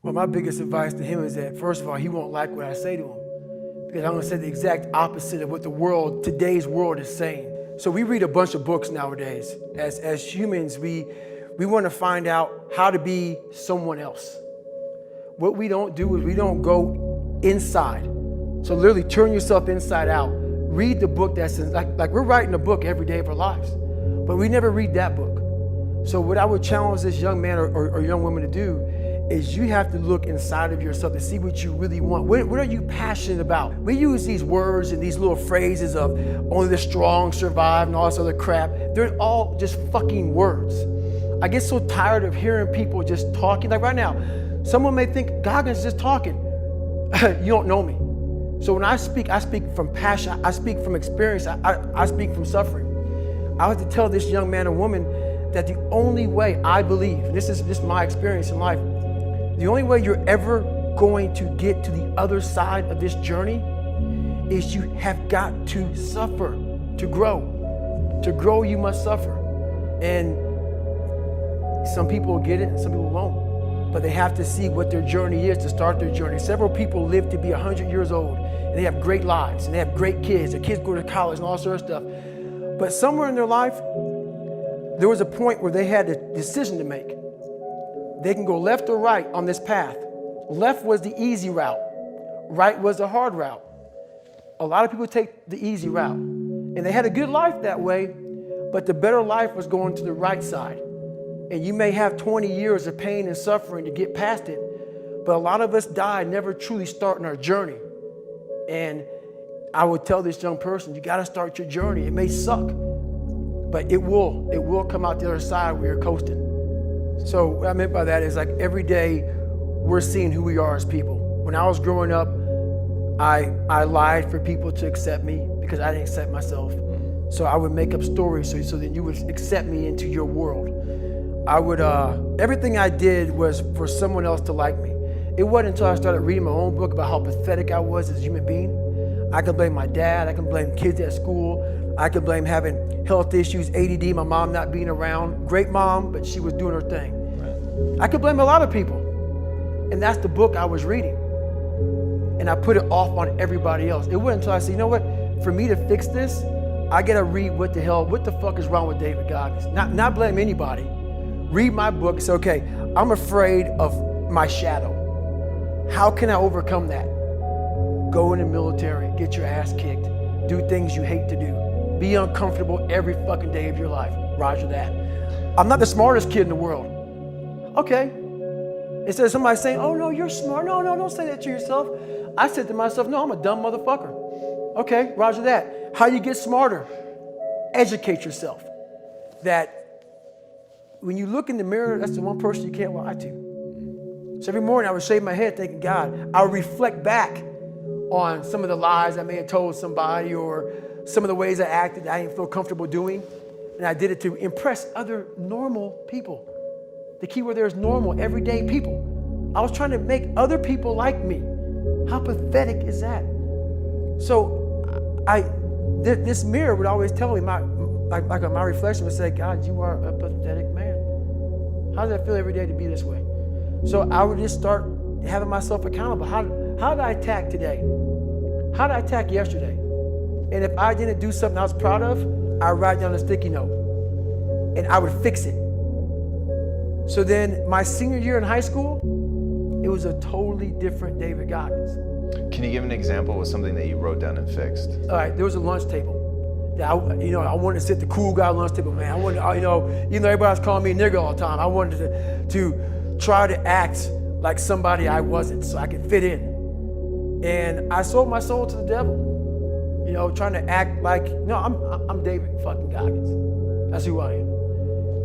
Well, my biggest advice to him is that, first of all, he won't like what I say to him, because I'm going to say the exact opposite of what today's world is saying. So we read a bunch of books nowadays. As humans, we want to find out how to be someone else. What we don't do is we don't go inside. So literally turn yourself inside out. Read the book that's like we're writing a book every day of our lives, but we never read that book. So what I would challenge this young man or young woman to do is you have to look inside of yourself to see what you really want. What are you passionate about? We use these words and these little phrases of only the strong survive and all this other crap. They're all just fucking words. I get so tired of hearing people just talking. Like right now, someone may think Goggins is just talking. You don't know me. So when I speak from passion, I speak from experience, I speak from suffering. I have to tell this young man or woman that the only way I believe, and this is my experience in life, the only way you're ever going to get to the other side of this journey is you have got to suffer to grow. To grow, you must suffer. And some people will get it and some people won't. But they have to see what their journey is to start their journey. Several people live to be 100 years old and they have great lives and they have great kids. Their kids go to college and all sorts of stuff. But somewhere in their life, there was a point where they had a decision to make. They can go left or right on this path. Left was the easy route. Right was the hard route. A lot of people take the easy route. And they had a good life that way, but the better life was going to the right side. And you may have 20 years of pain and suffering to get past it, but a lot of us die never truly starting our journey. And I would tell this young person, you gotta start your journey. It may suck, but it will come out the other side where you're coasting. So what I meant by that is like every day we're seeing who we are as people. When I was growing up, I lied for people to accept me because I didn't accept myself. So I would make up stories so that you would accept me into your world. Everything I did was for someone else to like me. It wasn't until I started reading my own book about how pathetic I was as a human being. I could blame my dad, I can blame kids at school, I could blame having health issues, ADD, my mom not being around. Great mom, but she was doing her thing. Right. I could blame a lot of people. And that's the book I was reading. And I put it off on everybody else. It wasn't until I said, you know what, for me to fix this, I gotta read what the fuck is wrong with David Goggins? Not blame anybody. Read my book and say, okay, I'm afraid of my shadow. How can I overcome that? Go in the military, get your ass kicked, do things you hate to do. Be uncomfortable every fucking day of your life. Roger that. I'm not the smartest kid in the world. Okay. Instead of somebody saying, oh no, you're smart. No, don't say that to yourself. I said to myself, no, I'm a dumb motherfucker. Okay, roger that. How you get smarter? Educate yourself. That when you look in the mirror, that's the one person you can't lie to. So every morning I would shave my head thinking, God, I would reflect back on some of the lies I may have told somebody or some of the ways I acted that I didn't feel comfortable doing. And I did it to impress other normal people. The key word there is normal, everyday people. I was trying to make other people like me. How pathetic is that? So this mirror would always tell me, my reflection would say, God, you are a pathetic man. How does that feel every day to be this way? So I would just start having myself accountable. How did I attack today? How did I attack yesterday? And if I didn't do something I was proud of, I'd write down a sticky note and I would fix it. So then my senior year in high school, it was a totally different David Goggins. Can you give an example of something that you wrote down and fixed? All right, there was a lunch table. I wanted to sit the cool guy lunch table, man. I wanted, even though everybody was calling me a nigger all the time, I wanted to try to act like somebody I wasn't so I could fit in. And I sold my soul to the devil, trying to act like, no, I'm David fucking Goggins. That's who I am.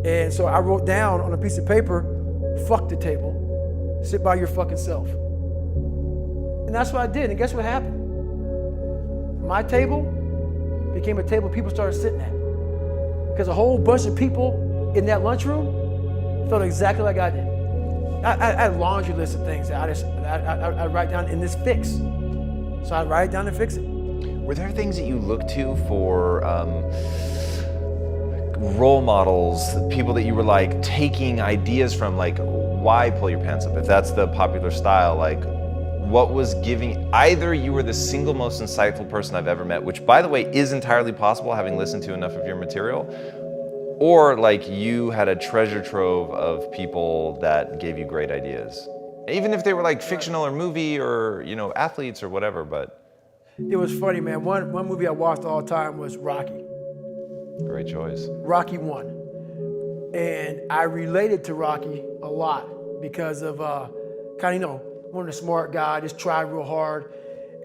And so I wrote down on a piece of paper, fuck the table, sit by your fucking self. And that's what I did, and guess what happened? My table became a table people started sitting at. Because a whole bunch of people in that lunchroom felt exactly like I did. I had a laundry list of things that I write down in this fix. So I write it down and fix it. Were there things that you looked to for role models, people that you were like taking ideas from, like why pull your pants up? If that's the popular style, like what was giving, either you were the single most insightful person I've ever met, which by the way is entirely possible having listened to enough of your material, or like you had a treasure trove of people that gave you great ideas. Even if they were like fictional or movie or, you know, athletes or whatever, but. It was funny, man. One movie I watched all the time was Rocky. Great choice. Rocky 1. And I related to Rocky a lot because of kind of, you know, one of the smart guy, just tried real hard.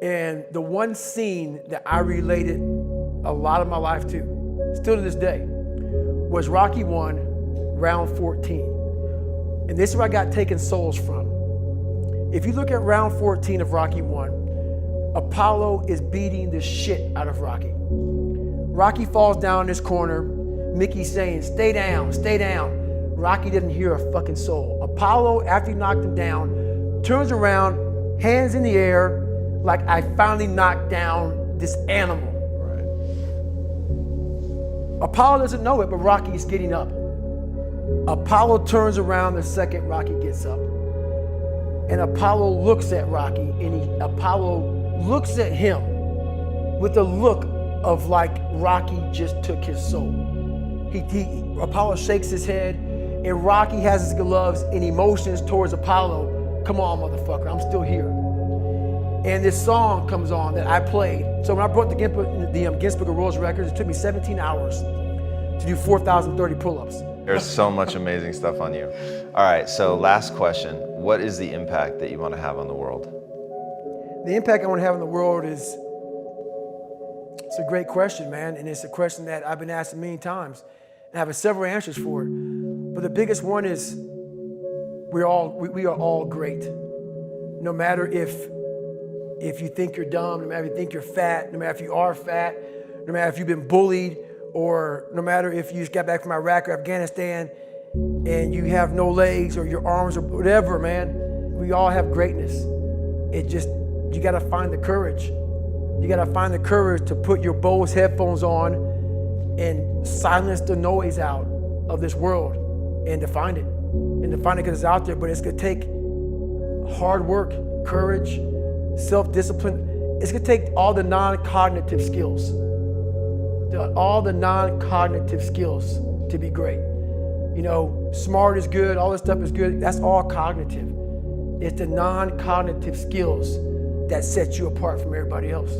And the one scene that I related a lot of my life to, still to this day, was Rocky 1, round 14. And this is where I got taken souls from. If you look at round 14 of Rocky 1, Apollo is beating the shit out of Rocky. Rocky falls down in this corner. Mickey's saying, stay down, stay down. Rocky didn't hear a fucking soul. Apollo, after he knocked him down, turns around, hands in the air, like I finally knocked down this animal. Right. Apollo doesn't know it, but Rocky is getting up. Apollo turns around the second Rocky gets up. And Apollo looks at Rocky, and Apollo looks at him with a look of like Rocky just took his soul. Apollo shakes his head, and Rocky has his gloves and he motions towards Apollo. Come on, motherfucker, I'm still here. And this song comes on that I played. So when I brought the Guinness Book of World Records, it took me 17 hours to do 4,030 pull-ups. There's so much amazing stuff on you. All right, so last question. What is the impact that you want to have on the world? The impact I want to have on the world is, it's a great question, man. And it's a question that I've been asked many times. And I have several answers for it. But the biggest one is we are all great. No matter if you think you're dumb, no matter if you think you're fat, no matter if you are fat, no matter if you've been bullied, or no matter if you just got back from Iraq or Afghanistan and you have no legs or your arms or whatever, man. We all have greatness. You gotta find the courage. You gotta find the courage to put your Bose headphones on and silence the noise out of this world and to find it. And to find it because it's out there, but it's gonna take hard work, courage, self-discipline. It's gonna take all the non-cognitive skills. All the non-cognitive skills to be great. You know, smart is good, all this stuff is good, that's all cognitive. It's the non-cognitive skills that set you apart from everybody else.